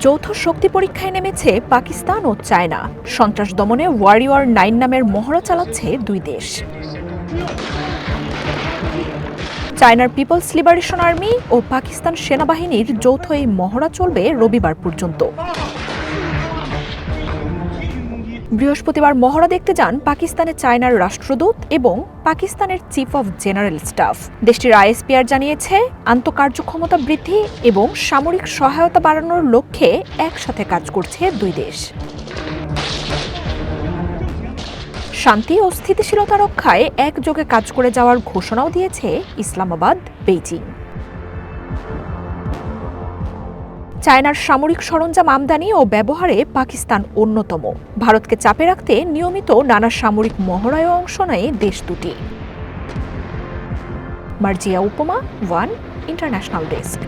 যৌথ শক্তি পরীক্ষায় নেমেছে পাকিস্তান ও চায়না। সন্ত্রাস দমনে ওয়ারিয়র 9 নামের মহড়া চালাচ্ছে দুই দেশ। চায়নার পিপলস লিবারেশন আর্মি ও পাকিস্তান সেনাবাহিনীর যৌথ এই মহড়া চলবে রবিবার পর্যন্ত। বৃহস্পতিবার মহড়া দেখতে যান পাকিস্তানে চায়নার রাষ্ট্রদূত এবং পাকিস্তানের চিফ অব জেনারেল স্টাফ। দেশটির আইএসপিআর জানিয়েছে, আন্তঃকার্যক্ষমতা বৃদ্ধি এবং সামরিক সহায়তা বাড়ানোর লক্ষ্যে একসাথে কাজ করছে দুই দেশ। শান্তি ও স্থিতিশীলতা রক্ষায় একযোগে কাজ করে যাওয়ার ঘোষণাও দিয়েছে ইসলামাবাদ, বেইজিং। চায়নার সামরিক সরঞ্জাম আমদানি ও ব্যবহারে পাকিস্তান অন্যতম। ভারতকে চাপে রাখতে নিয়মিত নানা সামরিক মহড়ায় অংশ নেয় দেশ দুটি। মার্জিয়া উপমা, ওয়ান ইন্টারন্যাশনাল ডেস্ক।